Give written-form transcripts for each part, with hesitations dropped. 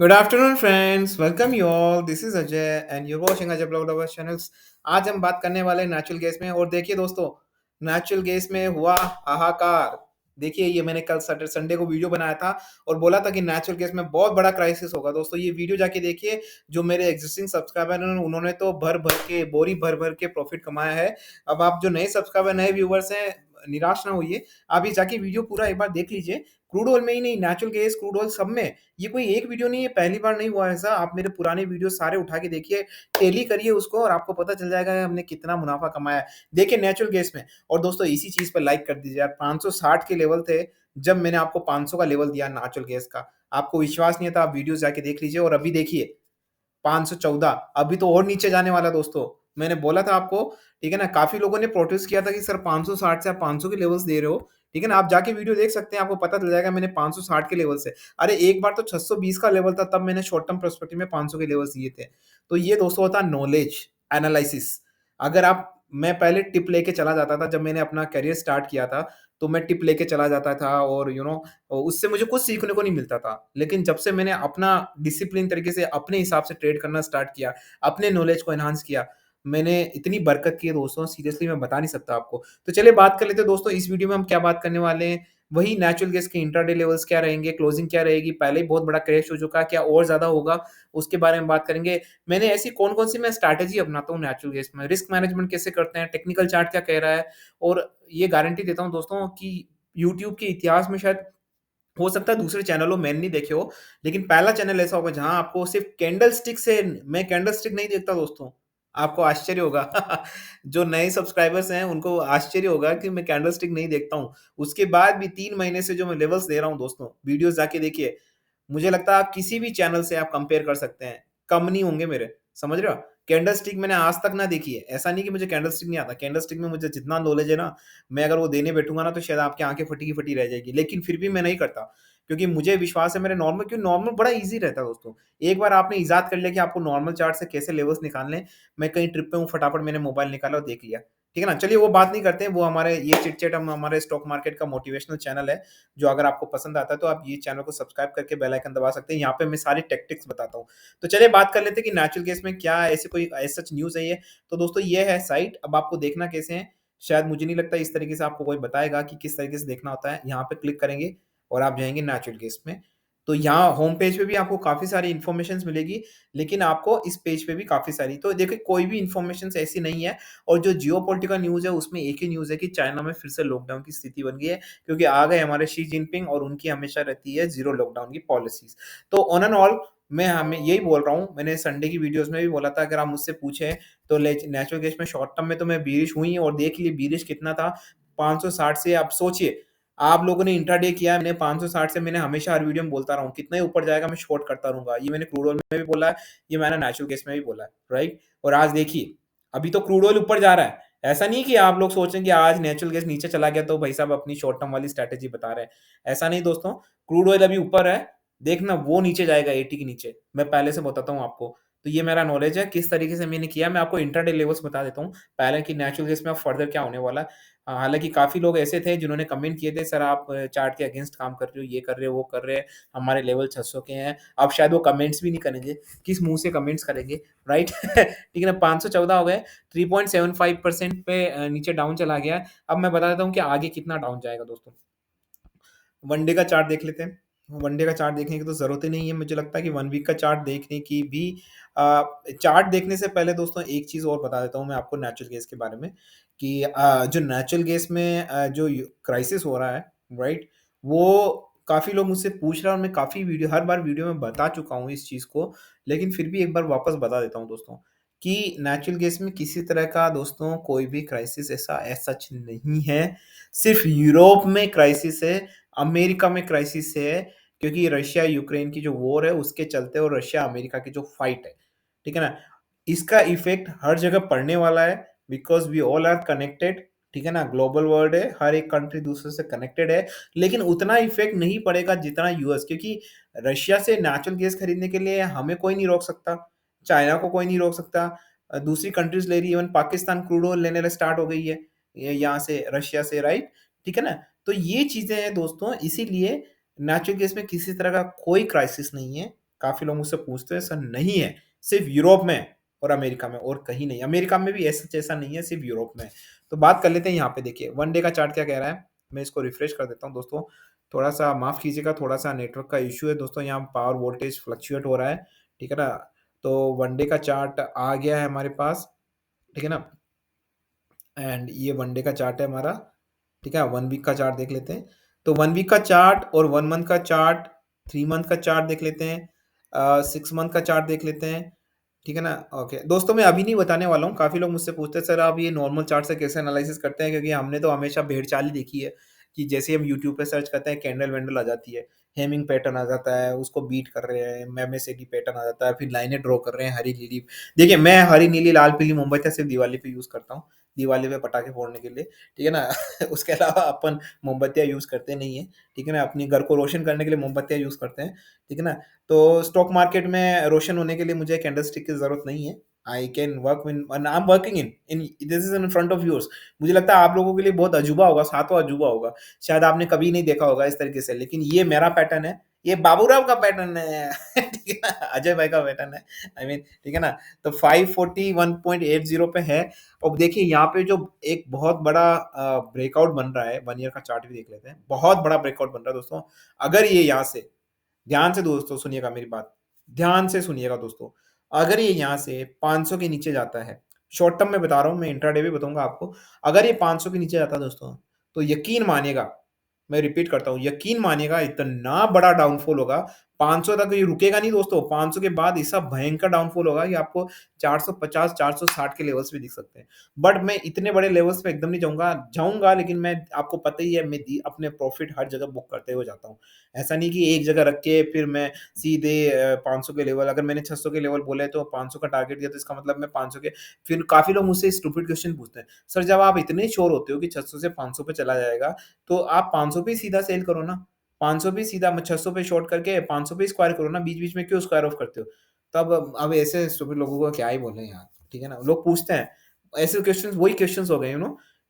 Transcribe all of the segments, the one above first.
Good afternoon friends, welcome you all. This is Ajay and you're watching Ajay blog lovers channels. आज हम बात करने वाले हैं नेचुरल गैस में। और देखिए दोस्तों, नेचुरल गैस में हुआ हाहाकार। देखिए, ये मैंने कल सैटरडे संडे को वीडियो बनाया था और बोला था कि नेचुरल गैस में बहुत बड़ा क्राइसिस होगा। दोस्तों, ये वीडियो जाके देखिए। जो मेरे एग्जिस्टिंग सब्सक्राइबर हैं उन्होंने तो भर भर के बोरी भर भर के प्रॉफिट कमाया है। अब आप जो नए सब्सक्राइबर नए व्यूवर्स हैं, निराश ना होइए। आप ये जाके वीडियो पूरा एक बार देख लीजिए। क्रूड ऑयल में ही नहीं, नेचुरल गैस, क्रूड ऑयल सब में। ये कोई एक वीडियो नहीं है, पहली बार नहीं हुआ ऐसा। आप मेरे पुराने वीडियो सारे उठा के देखिए, टेली करिए उसको और आपको पता चल जाएगा कि हमने कितना मुनाफा कमाया है। देखिए नेचुरल गैस में। और दोस्तों, इसी चीज पर लाइक कर दीजिए यार। 560 के लेवल थे जब मैंने आपको 500 का लेवल दिया नेचुरल गैस का। आपको विश्वास नहीं था, आप वीडियो जाके देख लीजिए। और अभी देखिए 514, अभी तो और नीचे जाने वाला है दोस्तों। मैंने बोला था आपको, ठीक है ना। काफी लोगों ने प्रोटेस्ट किया था कि सर 560 से आप 500 के लेवल्स दे रहे हो, ठीक है ना। आप जाके वीडियो देख सकते हैं, आपको पता चल जाएगा मैंने 560 के लेवल से। अरे एक बार तो 620 का लेवल था, तब मैंने शॉर्ट टर्म पर्सपेक्टिव में 500 के लेवल्स दिए थे। तो ये दोस्तों होता है नॉलेज एनालिसिस। अगर आप मैं पहले टिप लेके चला जाता था, जब मैंने अपना करियर स्टार्ट किया था, तो मैं टिप लेके चला जाता था और उससे मुझे कुछ सीखने को नहीं मिलता था। लेकिन जब से मैंने अपना डिसिप्लिन तरीके से अपने हिसाब से ट्रेड करना स्टार्ट किया, अपने नॉलेज को एनहांस किया, मैंने इतनी बरकत की है दोस्तों, सीरियसली मैं बता नहीं सकता आपको। तो चलिए बात कर लेते हैं दोस्तों, इस वीडियो में हम क्या बात करने वाले हैं। वही नेचुरल गैस के इंट्राडे लेवल्स क्या रहेंगे, क्लोजिंग क्या रहेगी, पहले ही बहुत बड़ा क्रैश हो चुका है, क्या और ज़्यादा होगा, उसके बारे में बात करेंगे। मैंने ऐसी कौन-कौन सी मैं स्ट्रैटेजी अपनाता हूँ नेचुरल गैस में, रिस्क मैनेजमेंट कैसे करते हैं, टेक्निकल चार्ट क्या कह रहा है। और ये गारंटी देता हूँ दोस्तों कि यूट्यूब के इतिहास में शायद हो सकता है दूसरे चैनलों मैंने नहीं देखे हो, लेकिन पहला चैनल ऐसा होगा जहाँ आपको सिर्फ़ कैंडल स्टिक से, मैं कैंडल स्टिक नहीं देखता दोस्तों, आपको आश्चर्य होगा। जो नए सब्सक्राइबर्स हैं उनको आश्चर्य होगा कि मैं कैंडल स्टिक नहीं देखता हूँ। उसके बाद भी 3 महीने से जो मैं लेवल्स दे रहा हूँ दोस्तों, वीडियोज़ जाके देखिए। मुझे लगता है आप किसी भी चैनल से आप कंपेयर कर सकते हैं, कम नहीं होंगे मेरे, समझ रहे हो? कैंडल स्टिक मैंने आज तक ना देखी है, ऐसा नहीं कि मुझे कैंडल स्टिक नहीं आता, कैंडल स्टिक में मुझे जितना नॉलेज है ना, मैं अगर वो देने बैठूँगा ना तो शायद आपकी आँखें फटी की फटी रह जाएगी, लेकिन फिर भी मैं नहीं करता, क्योंकि मुझे विश्वास है मेरे नॉर्मल, क्योंकि नॉर्मल बड़ा ईज़ी रहता है दोस्तों। एक बार आपने इजाद कर लिया कि आपको नॉर्मल चार्ट से कैसे लेवल्स निकालने हैं, मैं कहीं ट्रिप पे हूँ, फटाफट मैंने मोबाइल निकाला और देख लिया, ठीक है ना? चलिए वो बात नहीं करते हैं, वो हमारे ये चिट-चैट हम हमारे स्टॉक मार्केट का मोटिवेशनल चैनल है, जो अगर आपको पसंद आता है तो आप ये चैनल को सब्सक्राइब करके बेल आइकन दबा सकते हैं। यहाँ पे मैं सारी टैक्टिक्स बताता हूँ। तो चलिए बात कर लेते हैं कि नेचुरल गैस में क्या ऐसे कोई एज़ सच न्यूज़ है ये। तो दोस्तों ये है साइट, अब आपको देखना कैसे है, शायद मुझे नहीं लगता इस तरीके से आपको कोई बताएगा कि किस तरीके से देखना होता है। यहाँ पे क्लिक करेंगे और आप जाएँगे नेचुरल गैस में। तो यहाँ होम पेज पे भी आपको काफ़ी सारी इन्फॉर्मेशंस मिलेगी, लेकिन आपको इस पेज पे भी काफ़ी सारी, तो देखिए कोई भी इन्फॉर्मेशंस ऐसी नहीं है। और जो जियोपॉलिटिकल न्यूज़ है उसमें एक ही न्यूज़ है कि चाइना में फिर से लॉकडाउन की स्थिति बन गई है, क्योंकि आ गए हमारे शी जिनपिंग और उनकी हमेशा रहती है ज़ीरो लॉकडाउन की पॉलिसीज़। तो ऑन एंड ऑल मैं हमें यही बोल रहा हूँ, मैंने संडे की वीडियोज़ में भी बोला था, अगर आप मुझसे पूछें तो लेच नेचुरल गैस में शॉर्ट टर्म में तो मैं बीरिश हुई और देख लिए बीरिश कितना था, 560 से। आप सोचिए, आप लोगों ने इंट्राडे किया, मैंने 560 से, मैंने हमेशा हर वीडियो में बोलता रहा हूँ, कितना ही ऊपर जाएगा मैं शॉर्ट करता रहूँगा। ये मैंने क्रूड ऑयल में भी बोला है, ये मैंने नेचुरल गैस में भी बोला है, राइट? और आज देखिए, अभी तो क्रूड ऑयल ऊपर जा रहा है। ऐसा नहीं कि आप लोग सोचें कि आज नेचुरल गैस नीचे चला गया तो भाई साहब अपनी शॉर्ट टर्म वाली स्ट्रैटेजी बता रहे हैं। ऐसा नहीं दोस्तों, क्रूड ऑयल अभी ऊपर है, देखना वो नीचे जाएगा 80 के नीचे, मैं पहले से बताता हूँ आपको। तो ये मेरा नॉलेज है, किस तरीके से मैंने किया, मैं आपको इंट्राडे लेवल्स बता देता हूँ, पहले कि नेचुरल गैस में अब फर्दर क्या होने वाला है। हालाँकि काफ़ी लोग ऐसे थे जिन्होंने कमेंट किए थे, सर आप चार्ट के अगेंस्ट काम कर रहे हो, ये कर रहे हो, वो कर रहे हैं, हमारे लेवल 600 के हैं। अब शायद वो कमेंट्स भी नहीं करेंगे, किस मुँह से कमेंट्स करेंगे, राइट? ठीक है ना, 514 हो गए, 3.75% पे नीचे डाउन चला गया है। अब मैं बता देता हूँ कि आगे कितना डाउन जाएगा दोस्तों। वन डे का चार्ट देख लेते हैं। वन डे का चार्ट देखने की तो ज़रूरत ही नहीं है, मुझे लगता है कि 1 वीक का चार्ट देखने की भी चार्ट देखने से पहले दोस्तों एक चीज़ और बता देता हूँ मैं आपको नेचुरल गैस के बारे में, कि जो नेचुरल गैस में जो यू क्राइसिस हो रहा है, राइट? वो काफ़ी लोग मुझसे पूछ रहे हैं और मैं काफ़ी वीडियो, हर बार वीडियो में बता चुका हूँ इस चीज़ को, लेकिन फिर भी एक बार वापस बता देता हूँ दोस्तों, कि नेचुरल गैस में किसी तरह का दोस्तों कोई भी क्राइसिस ऐसा एज़ सच नहीं है। सिर्फ़ यूरोप में क्राइसिस है, अमेरिका में क्राइसिस है, क्योंकि रशिया यूक्रेन की जो वॉर है उसके चलते, और रशिया अमेरिका की जो फाइट है, ठीक है ना? इसका इफ़ेक्ट हर जगह पड़ने वाला है, because we all are connected, ठीक है ना? ग्लोबल वर्ल्ड है, हर एक कंट्री दूसरे से कनेक्टेड है, लेकिन उतना इफ़ेक्ट नहीं पड़ेगा जितना यूएस, क्योंकि रशिया से नेचुरल गैस खरीदने के लिए हमें कोई नहीं रोक सकता, चाइना को कोई नहीं रोक सकता, दूसरी कंट्रीज़ ले रही है, इवन पाकिस्तान क्रूड ऑयल लेने स्टार्ट हो गई है, यहाँ से रशिया से, राइट? ठीक है ना? तो ये चीज़ें हैं दोस्तों, इसीलिए नेचुरल गैस में किसी तरह का कोई क्राइसिस नहीं है। काफ़ी लोग मुझसे पूछते हैं, सर नहीं है, सिर्फ़ यूरोप में और अमेरिका में और कहीं नहीं। अमेरिका में भी ऐसा नहीं है, सिर्फ़ यूरोप में है। तो बात कर लेते हैं यहाँ पे देखिए, 1 डे का चार्ट क्या कह रहा है? मैं इसको रिफ्रेश कर देता हूँ दोस्तों। थोड़ा-सा माफ़ कीजिएगा, थोड़ा-सा नेटवर्क का इश्यू है दोस्तों, यहाँ पावर वोल्टेज फ्लक्चुएट हो रहा है, ठीक है ना? तो 1 डे का चार्ट आ गया है हमारे पास, ठीक है ना? एंड ये 1 डे का चार्ट है हमारा, ठीक है? 1 वीक का चार्ट देख लेते हैं। तो 1 वीक का चार्ट और 1 मंथ का चार्ट, 3 मंथ का चार्ट देख लेते हैं, 6 मंथ का चार्ट देख लेते हैं, ठीक है ना? ओके, दोस्तों मैं अभी नहीं बताने वाला हूँ, काफ़ी लोग मुझसे पूछते हैं सर आप ये नॉर्मल चार्ट से कैसे एनालिसिस करते हैं? क्योंकि हमने तो हमेशा भेड़-चाल ही देखी है, कि जैसे ही हम यूट्यूब पे सर्च करते हैं कैंडल-वैंडल आ जाती है, हेमिंग पैटर्न आ जाता है, उसको बीट कर रहे हैं, एमएसएडी पैटर्न आ जाता है, फिर लाइनें ड्रॉ कर रहे हैं हरी, नीली। देखिए मैं हरी, नीली, लाल, पीली, मोमबत्तियाँ सिर्फ़ दिवाली पे यूज़ करता हूँ, दिवाली पे पटाखे फोड़ने के लिए, ठीक है ना? उसके अलावा अपन मोमबत्तियाँ यूज़ करते नहीं हैं, ठीक है ना? अपने घर को रोशन करने के लिए मोमबत्तियाँ यूज़ करते हैं, ठीक है ना? तो स्टॉक मार्केट में रोशन होने के लिए मुझे कैंडलस्टिक की ज़रूरत नहीं है। I can work in and I am working in this is in front of yours. मुझे लगता है आप लोगों के लिए बहुत अजूबा होगा, सातवाँ अजूबा होगा। शायद आपने कभी नहीं देखा होगा इस तरीके से, लेकिन ये मेरा पैटर्न है, ये बाबूराव का पैटर्न है, ठीक है ना? अजय भाई का पैटर्न है। आई मीन ठीक है ना? तो 541.80 पे है। अब देखिए यहाँ पे जो एक बहुत बड़ा ब्रेकआउट बन रहा है, 1 ईयर का चार्ट भी देख लेते हैं। बहुत बड़ा ब्रेकआउट बन रहा है दोस्तों। अगर ये यहाँ से ध्यान से दोस्तों सुनिएगा मेरी बात, ध्यान से सुनिएगा दोस्तों। अगर ये यहाँ से 500 के नीचे जाता है, शॉर्ट टर्म में बता रहा हूँ, मैं इंट्राडे भी बताऊँगा आपको। अगर ये 500 के नीचे जाता है दोस्तों, तो यकीन मानिएगा, मैं रिपीट करता हूँ, यकीन मानिएगा इतना बड़ा डाउनफॉल होगा, 500 तक ये रुकेगा नहीं दोस्तों, 500 के बाद ऐसा भयंकर डाउनफॉल होगा कि आपको 450, 460 के लेवल्स भी दिख सकते हैं। बट मैं इतने बड़े लेवल्स पे एकदम नहीं जाऊँगा लेकिन मैं आपको पता ही है मैं दी अपने प्रॉफिट हर जगह बुक करते हुए जाता हूँ। ऐसा नहीं कि एक जगह रख के फिर मैं सीधे 500 के लेवल, अगर मैंने 600 के लेवल बोले तो 500 का टारगेट दिया तो इसका मतलब मैं 500 के, फिर काफ़ी लोग मुझसे स्टूपिड क्वेश्चन पूछते हैं, "सर जब आप इतने श्योर होते हो कि 600 से 500 पे चला जाएगा, तो आप 500 पे ही सीधा सेल करो ना। 500 पे ही सीधा म 600 पे शॉर्ट करके 500 पे ही स्क्वायर करो ना, बीच-बीच में क्यों स्क्वायर ऑफ करते हो?" तब अब ऐसे स्टूपिड लोगों को क्या ही बोलें यार, ठीक है ना? लोग पूछते हैं, ऐसे क्वेश्चन्स वही क्वेश्चन्स हो गए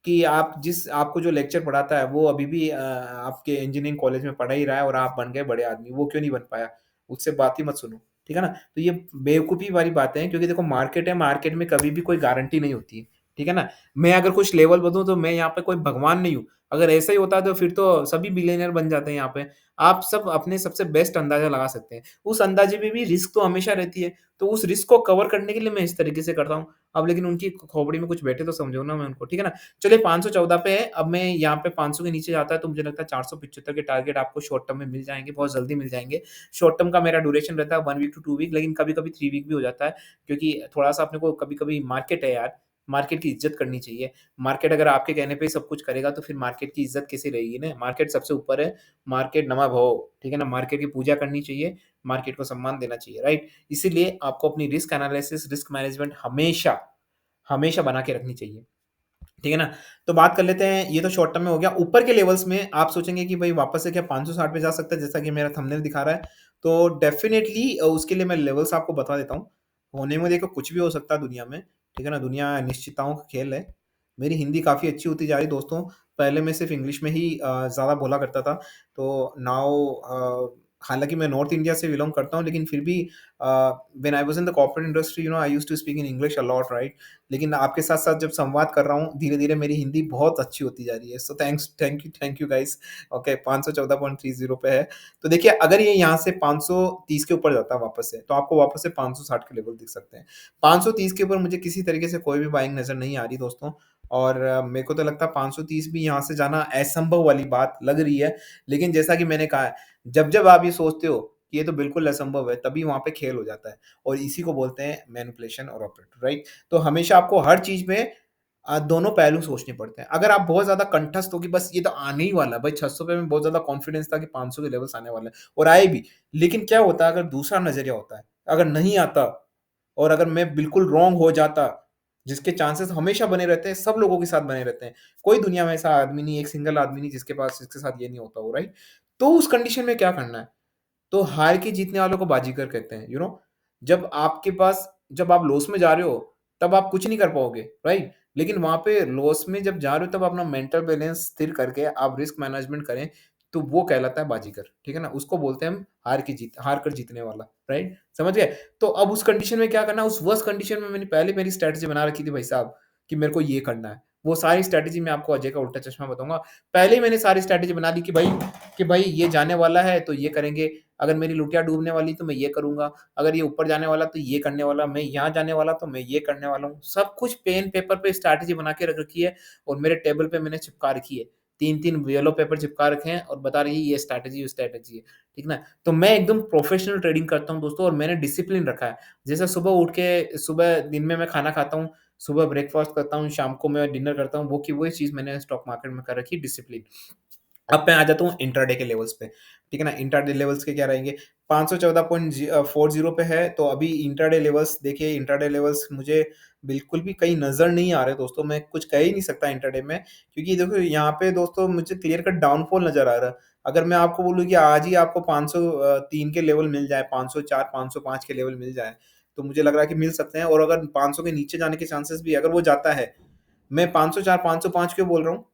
कि आप जिस आपको जो लेक्चर पढ़ाता है वो अभी भी आपके इंजीनियरिंग कॉलेज में पढ़ा ही रहा है और आप बन गए बड़े आदमी, वो क्यों नहीं बन पाया? उससे बात ही मत सुनो, ठीक है ना? तो ये बेवकूफ़ी वाली बातें हैं क्योंकि देखो मार्केट है, मार्केट में कभी भी कोई गारंटी नहीं होती है, ठीक है ना? मैं अगर कुछ लेवल बताऊँ तो मैं यहाँ पे कोई भगवान नहीं हूँ। अगर ऐसा ही होता तो फिर तो सभी बिलियनियर बन जाते हैं यहाँ पे। आप सब अपने सबसे बेस्ट अंदाज़ा लगा सकते हैं। उस अंदाज़े में भी रिस्क तो हमेशा रहती है, तो उस रिस्क को कवर करने के लिए मैं इस तरीके से करता हूँ। अब लेकिन उनकी खोपड़ी में कुछ बैठे तो समझाऊँ ना मैं उनको, ठीक है ना? चलिए 514 पे है, अब मैं यहाँ पे 500 के नीचे जाता है तो मुझे लगता है 475 के टारगेट आपको शॉर्ट टर्म में मिल जाएँगे, बहुत जल्दी मिल जाएँगे। शॉर्ट टर्म का मेरा ड्यूरेशन रहता है 1 वीक टू 2 वीक, लेकिन कभी-कभी 3 वीक भी हो जाता है क्योंकि थोड़ा-सा अपने को कभी-कभी मार्केट है यार, मार्केट की इज़्ज़त करनी चाहिए। मार्केट अगर आपके कहने पे ही सब कुछ करेगा तो फिर मार्केट की इज़्ज़त कैसे रहेगी ना? मार्केट सबसे ऊपर है, मार्केट नमः भव, ठीक है ना? मार्केट की पूजा करनी चाहिए, मार्केट को सम्मान देना चाहिए, राइट? इसीलिए आपको अपनी रिस्क एनालिसिस, रिस्क मैनेजमेंट हमेशा, हमेशा बना के रखनी चाहिए। ठीक है ना? तो बात कर लेते हैं, ये तो शॉर्ट टर्म में हो गया। ऊपर के लेवल्स में आप सोचेंगे कि भई वापस से क्या 560 पे जा सकता है जैसा कि मेरा थंबनेल दिखा रहा है। तो डेफ़िनेटली उसके लिए मैं लेवल्स आपको बता देता हूँ। होने में देखो कुछ भी हो सकता है दुनिया में, ठीक है ना? दुनिया अनिश्चितताओं का खेल है। मेरी हिंदी काफ़ी अच्छी होती जा रही है दोस्तों। पहले मैं सिर्फ़ इंग्लिश में ही ज़्यादा बोला करता था। तो नाउ हालाँकि मैं नॉर्थ इंडिया से बिलॉन्ग करता हूँ लेकिन फिर भी uh, when I was in the corporate industry I used to speak in English a lot right? लेकिन आपके साथ-साथ जब संवाद कर रहा हूँ, धीरे-धीरे मेरी हिंदी बहुत अच्छी होती जा रही है। So thank you guys. Okay 514.30 पे है। तो देखिए अगर ये यहाँ से 530 के ऊपर जाता है वापस से, तो आपको वापस से 560 के लेवल दिख सकते हैं। 530 के ऊपर मुझे किसी तरीके से कोई भी बाइंग नज़र नहीं आ रही दोस्तों और मेरे को तो लगता है 530 भी यहाँ से जाना असंभव वाली बात लग रही है। लेकिन जैसा कि मैंने कहा है, जब-जब आप ये सोचते हो कि ये तो बिल्कुल असंभव है, तभी वहाँ पे खेल हो जाता है और इसी को बोलते हैं मैनिपुलेशन और ऑपरेटर राइट? तो हमेशा आपको हर चीज़ में दोनों पहलू सोचने पड़ते हैं। अगर आप बहुत ज़्यादा कंठस्थ हो कि बस ये तो आने ही वाला है, भाई 600 पे में बहुत ज़्यादा कॉन्फिडेंस था कि 500 के लेवल्स आने वाले हैं और आए भी। लेकिन क्या होता है अगर दूसरा नज़रिया होता है, अगर नहीं आता और अगर मैं बिल्कुल रॉन्ग हो जाता, जिसके चांसेस हमेशा बने रहते हैं, सब लोगों के साथ बने रहते हैं। कोई दुनिया में ऐसा आदमी नहीं, एक सिंगल आदमी नहीं जिसके साथ ये नहीं होता हो, राइट? तो उस कंडीशन में क्या करना है? तो हार के जीतने वालों को बाजीगर कहते हैं, जब आपके पास जब आप लॉस में जा रहे हो, तब आप कुछ नहीं कर पाओगे, राइट? लेकिन वहाँ पे लॉस में जब जा रहे हो तब अपना मेंटल बैलेंस स्थिर करके आप रिस्क मैनेजमेंट करें, तो वो कहलाता है बाजीगर, ठीक है ना? उसको बोलते हैं हम हार कर जीतने वाला, राइट? समझ गए? तो अब उस कंडीशन में क्या करना है, उस वर्स्ट कंडीशन में मैंने पहले मेरी स्ट्रैटेजी बना रखी थी भाई साहब, कि मेरे को ये करना है। वो सारी स्ट्रैटेजी मैं आपको अजय का उल्टा चश्मा बताऊँगा। पहले ही मैंने सारी स्ट्रैटेजी बना ली कि भाई ये जाने वाला है तो ये करेंगे, अगर मेरी लुटिया डूबने वाली तो मैं ये करूँगा, अगर ये ऊपर जाने वाला तो ये करने वाला, मैं यहाँ जाने वाला तो मैं ये करने वाला हूँ। सब कुछ पेन पेपर पे स्ट्रैटेजी बना के रख रखी है और मेरे टेबल पे मैंने चिपका रखी है। 3-3 येलो पेपर चिपका रखे हैं और बता रही है ये स्ट्रैटेजी, ये स्ट्रैटेजी है, ठीक ना? तो मैं एकदम प्रोफेशनल ट्रेडिंग करता हूँ दोस्तों और मैंने डिसिप्लिन रखा है। जैसे सुबह दिन में मैं खाना खाता हूँ, सुबह ब्रेकफ़ास्ट करता हूँ, शाम को मैं डिनर करता हूँ, वो की वही चीज़ मैंने स्टॉक मार्केट में कर रखी है, डिसिप्लिन। अब मैं आ जाता हूँ इंट्राडे के लेवल्स पे, ठीक है ना? इंट्राडे लेवल्स के क्या रहेंगे, 514.40 पे है, तो अभी इंट्राडे लेवल्स देखिए, इंट्राडे लेवल्स मुझे बिल्कुल भी कहीं नज़र नहीं आ रहे दोस्तों, मैं कुछ कह ही नहीं सकता इंट्राडे में, क्योंकि देखो यहाँ पे दोस्तों मुझे क्लियर कट डाउनफॉल नज़र आ रहा है। अगर मैं आपको बोलूँ कि आज ही आपको 503 के लेवल मिल जाए, 504, 505 के लेवल मिल जाए, तो मुझे लग रहा है कि मिल सकते हैं, और अगर 500 के नीचे जाने के चांसेस भी है, अगर वो जाता है, मैं 504, 505 क्यों बोल रहा हूँ?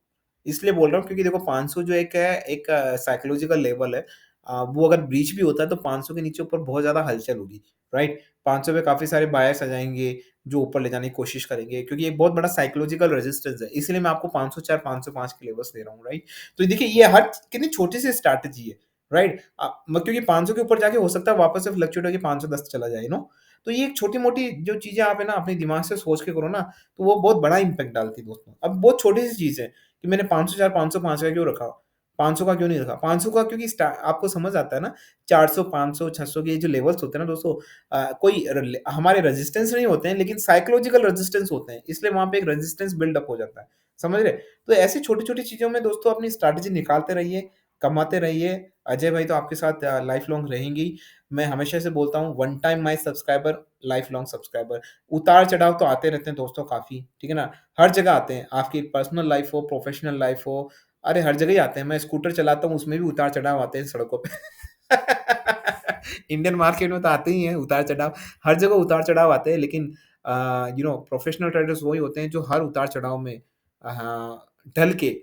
इसलिए बोल रहा हूँ क्योंकि देखो 500 जो एक साइकोलॉजिकल लेवल है, वो अगर ब्रीच भी होता है तो 500 के नीचे ऊपर बहुत ज़्यादा हलचल होगी, राइट? 500 पे काफ़ी सारे बायर्स आ जाएँगे, जो ऊपर ले जाने की कोशिश करेंगे, क्योंकि एक बहुत बड़ा साइकोलॉजिकल रेजिस्टेंस है, इसलिए मैं आपको 504, 505 के लेवल्स दे रहा हूँ, राइट? तो देखिए ये हर कितनी छोटी-सी स्ट्रैटेजी है, राइट? म क्योंकि 500 के ऊपर जाके हो सकता है वापस से फ्लक्चुएट होके 510 चला जाए, तो ये एक छोटी-मोटी जो चीज़ें आप है ना अपने दिमाग से सोच के करो ना, तो वो बहुत बड़ा इम्पैक्ट डालती है दोस्तों। अब बहुत छोटी-सी चीज़ है कि मैंने 504, 505 का क्यों रखा? 500 का क्यों नहीं रखा? 500 का क्योंकि आपको समझ आता है ना, 400, 500, 600 के ये जो लेवल्स होते हैं ना दोस्तों, कोई हमारे रेजिस्टेंस नहीं होते हैं, लेकिन साइकोलॉजिकल रेजिस्टेंस होते हैं, इसलिए वहाँ पे एक रेजिस्टेंस बिल्ड अप हो जाता है। समझ रहे? तो ऐसी छोटी-छोटी चीज़ों में दोस्तों अपनी स्ट्रैटेजी निकालते रहिए, कमाते रहिए। अजय भाई तो आपके साथ लाइफ लॉन्ग रहेंगे ही। मैं हमेशा से बोलता हूँ, one time my subscriber, life long subscriber. उतार-चढ़ाव तो आते रहते हैं दोस्तों काफ़ी, ठीक है ना? हर जगह आते हैं, आपकी पर्सनल लाइफ हो, प्रोफेशनल लाइफ हो, अरे हर जगह ही आते हैं। मैं स्कूटर चलाता हूँ, उसमें भी उतार-चढ़ाव आते हैं सड़कों पे। इंडियन मार्केट में तो आते ही हैं उतार-चढ़ाव, हर जगह उतार-चढ़ाव आते हैं, लेकिन प्रोफेशनल ट्रेडर्स वही होते हैं जो हर उतार-चढ़ाव में ढल के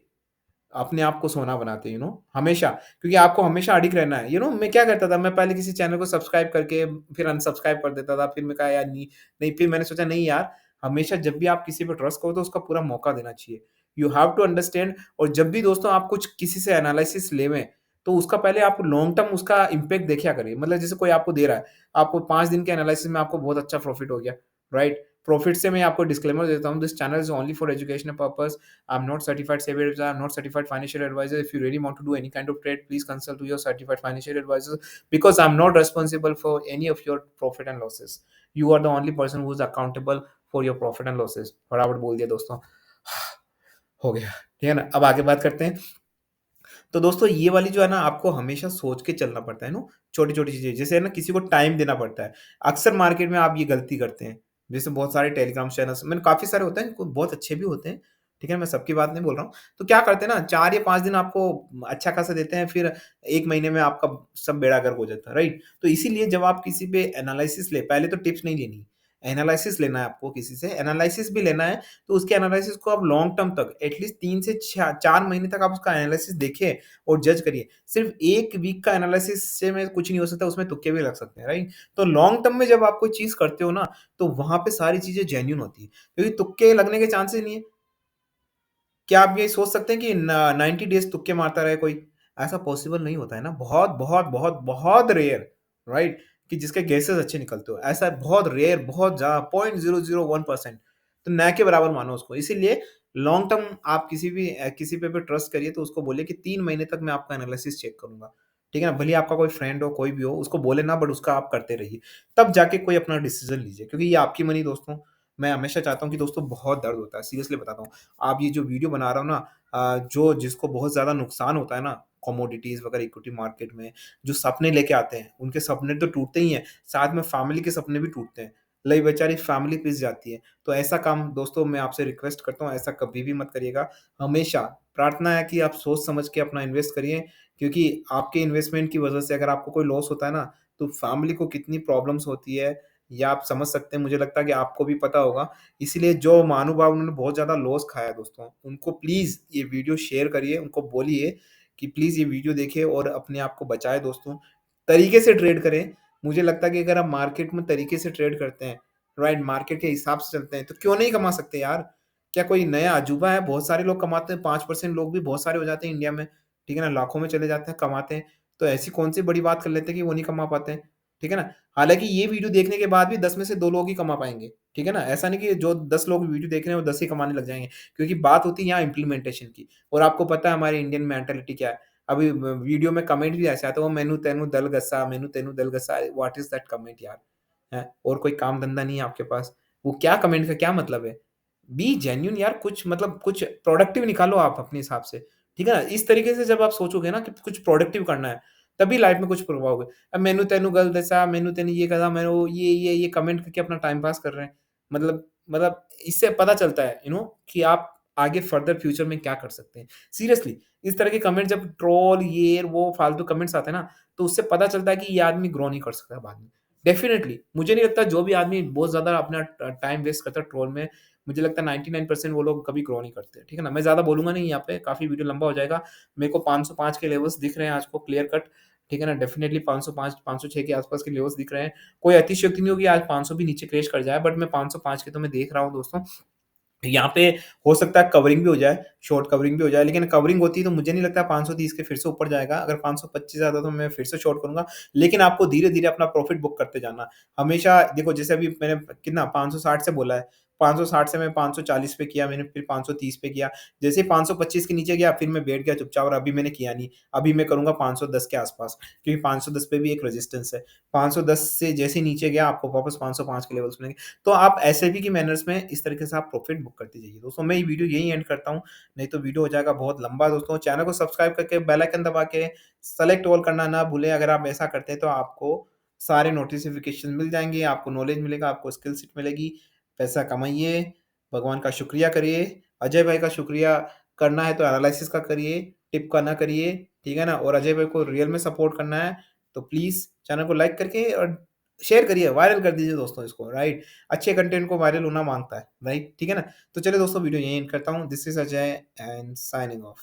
अपने आप को सोना बनाते हैं, हमेशा, क्योंकि आपको हमेशा अडिग रहना है। मैं क्या करता था, मैं पहले किसी चैनल को सब्सक्राइब करके फिर अनसब्सक्राइब कर देता था, फिर मैं कहा यार नहीं, नहीं, फिर मैंने सोचा नहीं यार, हमेशा जब भी आप किसी पे ट्रस्ट करो तो उसका पूरा मौका देना चाहिए। यू हैव टू अंडरस्टैंड, और जब भी दोस्तों आप कुछ किसी से एनालिसिस लेवें, तो उसका पहले आप लॉन्ग टर्म उसका इम्पैक्ट देखा करिए। मतलब जैसे कोई आपको दे रहा है, आपको 5 दिन के एनालिसिस में आपको बहुत अच्छा प्रॉफिट हो गया, राइट? प्रॉफिट से मैं आपको डिस्क्लेमर देता हूँ, this channel is only for educational purpose. I'm not certified savvy advisor. I'm not certified financial advisor. If you really want to do any kind of trade, please consult to your certified financial advisor, because I'm not responsible for any of your profit and losses. You are the only person who is accountable for your profit and losses. फटाफट बोल दिया दोस्तों। हो गया, ठीक है ना? अब आगे बात करते हैं। तो दोस्तों ये वाली जो है ना, आपको हमेशा सोच के चलना पड़ता है छोटी-छोटी चीज़ें, जैसे है ना किसी को टाइम देना पड़ता है। अक्सर मार्केट में आप ये गलती करते हैं। जैसे बहुत सारे टेलीग्राम चैनल्स मैंने काफ़ी सारे होते हैं, बहुत अच्छे भी होते हैं, ठीक है? मैं सबकी बात नहीं बोल रहा हूँ। तो क्या करते हैं ना, 4 या 5 दिन आपको अच्छा खासा देते हैं, फिर 1 महीने में आपका सब बेड़ा गर्क हो जाता है, राइट? तो इसीलिए जब आप किसी पे एनालिसिस पहले तो टिप्स नहीं लेनी, एनालिसिस लेना है आपको किसी से, एनालिसिस भी लेना है, तो उसके एनालिसिस को आप लॉन्ग टर्म तक एटलीस्ट 3 से 4 महीने तक आप उसका एनालिसिस देखिए और जज करिए। सिर्फ़ 1 वीक का एनालिसिस से में कुछ नहीं हो सकता, उसमें तुक्के भी लग सकते हैं, राइट? तो लॉन्ग टर्म में जब आप कोई चीज़ करते हो ना, तो वहाँ पे सारी चीज़ें जेन्युइन होती हैं, क्योंकि तुक्के लगने के चांसेस नहीं है। क्या आप ये सोच सकते हैं कि न 90 डेज़ तुक्के मारता रहे कोई? ऐसा पॉसिबल नहीं होता है ना, बहुत, बहुत, बहुत, बहुत रेयर, राइट? कि जिसके गेसेस अच्छे निकलते हो। ऐसा बहुत रेयर, बहुत ज़्यादा 0.001%, तो ना के बराबर मानो उसको। इसीलिए लॉन्ग टर्म आप किसी पे भी ट्रस्ट करिए, तो उसको बोलिए कि 3 महीने तक मैं आपका एनालिसिस चेक करूँगा। ठीक है ना? भले ही आपका कोई फ्रेंड हो, कोई भी हो, उसको बोले ना, बट उसका आप करते रहिए। तब जाके कोई अपना डिसीज़न लीजिए, क्योंकि ये आपकी मनी दोस्तों। मैं हमेशा चाहता हूँ कि दोस्तों बहुत दर्द होता है, सीरियसली बताता हूँ। आप ये जो वीडियो बना रहा हूँ ना, जो जिसको बहुत ज़्यादा नुकसान होता है ना, कमोडिटीज़ वगैरह इक्विटी मार्केट में, जो सपने लेके आते हैं, उनके सपने तो टूटते ही हैं, साथ में फैमिली के सपने भी टूटते हैं। लई बेचारी फैमिली पिस जाती है। तो ऐसा काम दोस्तों मैं आपसे रिक्वेस्ट करता हूँ, ऐसा कभी भी मत करिएगा। हमेशा प्रार्थना है कि आप सोच समझ के अपना इन्वेस्ट करिए, क्योंकि आपके इन्वेस्टमेंट की वज़ह से अगर आपको कोई लॉस होता है ना, तो फैमिली को कितनी प्रॉब्लम्स होती है, ये आप समझ सकते हैं। मुझे लगता है कि आपको भी पता होगा। इसीलिए जो महानुभाव उन्होंने बहुत ज़्यादा लॉस खाया है दोस्तों, उनको प्लीज़ ये वीडियो शेयर करिए, उनको बोलिए कि प्लीज़ ये वीडियो देखें और अपने आप को बचाएँ दोस्तों। तरीके से ट्रेड करें। मुझे लगता है कि अगर आप मार्केट में तरीके से ट्रेड करते हैं, राइट, मार्केट के हिसाब से चलते हैं, तो क्यों नहीं कमा सकते यार? क्या कोई नया अजूबा है? बहुत सारे लोग कमाते हैं, 5% लोग भी बहुत सारे हो जाते हैं इंडिया में, ठीक है ना? लाखों में चले जाते हैं, कमाते हैं। तो ऐसी कौन-सी बड़ी बात कर लेते हैं कि वो नहीं कमा पाते हैं, ठीक है ना? हालाँकि ये वीडियो देखने के बाद भी 10 में से 2 लोग ही कमा पाएँगे, ठीक है ना? ऐसा नहीं कि जो 10 लोग वीडियो देख रहे हैं, वो 10 ही कमाने लग जाएँगे, क्योंकि बात होती है यहाँ इम्प्लीमेंटेशन की। और आपको पता है हमारे इंडियन मेंटालिटी क्या है? अभी वीडियो में कमेंट भी ऐसे आता है, "ओ मैनू तैनू दल गस्सा, मैनू तैनू दल गस्सा।" व्हाट इज़ दैट कमेंट यार? हैं? और कोई काम धंधा नहीं है आपके पास, वो क्या कमेंट का क्या मतलब है? बी जेन्युइन यार, कुछ मतलब कुछ प्रोडक्टिव निकालो आप अपने हिसाब से, ठीक है ना? इस तरीके से जब आप सोचोगे ना कि कुछ प्रोडक्टिव करना है, तभी लाइफ में कुछ प्रभाव होगा। अब मैनू तैनू गल दसा, मैनू तैने ये कहा, मैं वो ये कमेंट करके अपना टाइम पास कर रहे हैं। मतलब इससे पता चलता है कि आप आगे फर्दर फ्यूचर में क्या कर सकते हैं। सीरियसली इस तरह के कमेंट जब ट्रोल ये वो फालतू कमेंट्स आते हैं ना, तो उससे पता चलता है कि ये आदमी ग्रो नहीं कर सकता बाद में। डेफ़िनिटली मुझे नहीं लगता जो भी आदमी बहुत ज़्यादा अपना टाइम वेस्ट करता है ट्रोल में, मुझे लगता है 99% वो लोग कभी ग्रो नहीं करते, ठीक है ना? मैं ज़्यादा बोलूँगा नहीं यहाँ पे, काफ़ी वीडियो लंबा हो जाएगा। मेरे को 505 के लेवल्स दिख रहे हैं आज को क्लियर कट, ठीक है ना? डेफ़िनिटली 505 506 के आस-पास के लेवल्स दिख रहे हैं। कोई अतिशयोक्ति नहीं होगी आज 500 भी नीचे क्रैश कर जाए, बट मैं 505 के तो मैं देख रहा हूँ दोस्तों। यहाँ पे हो सकता है कवरिंग भी हो जाए, शॉर्ट कवरिंग भी हो जाए, लेकिन कवरिंग होती है तो मुझे नहीं लगता 530 के फिर से ऊपर जाएगा। अगर 525 आता तो मैं फिर से शॉर्ट करूँगा, लेकिन आपको धीरे-धीरे अपना प्रॉफिट बुक करते जाना। हमेशा देखो जैसे अभी मैंने कितना 560 से बोला है, 560 से मैं 540 पे किया मैंने, फिर 530 पे किया। जैसे ही 525 के नीचे गया फिर मैं बैठ गया चुपचाप और अभी मैंने किया नहीं। अभी मैं करूँगा 510 के आस-पास, क्योंकि 510 पे भी एक रेजिस्टेंस है। 510 से जैसे ही नीचे गया आपको वापस 505 के लेवल्स मिलेंगे। तो आप एसआईपी की मैनर्स में इस तरीके से आप प्रॉफिट बुक करते जाइए। दोस्तों मैं ये वीडियो यहीं एंड करता हूँ, नहीं तो वीडियो हो जाएगा बहुत लंबा दोस्तों। चैनल को सब्सक्राइब करके बेल आइकन दबा के सेलेक्ट ऑल करना ना भूलें। अगर आप ऐसा करते हैं तो आपको सारे नोटिफ़िकेशन मिल जाएँगे, आपको नॉलेज मिलेगा, आपको स्किल सेट मिलेगी, पैसा कमाइए, भगवान का शुक्रिया करिए, अजय भाई का शुक्रिया करना है तो एनालिसिस का करिए, टिप का ना करिए, ठीक है ना? और अजय भाई को रियल में सपोर्ट करना है, तो प्लीज़ चैनल को लाइक करके और शेयर करिए, वायरल कर दीजिए दोस्तों इसको, राइट? अच्छे कंटेंट को वायरल होना माँगता है, राइट? ठीक है ना? तो चलिए दोस्तों वीडियो यहीं एंड करता हूँ। This is Ajay and signing off.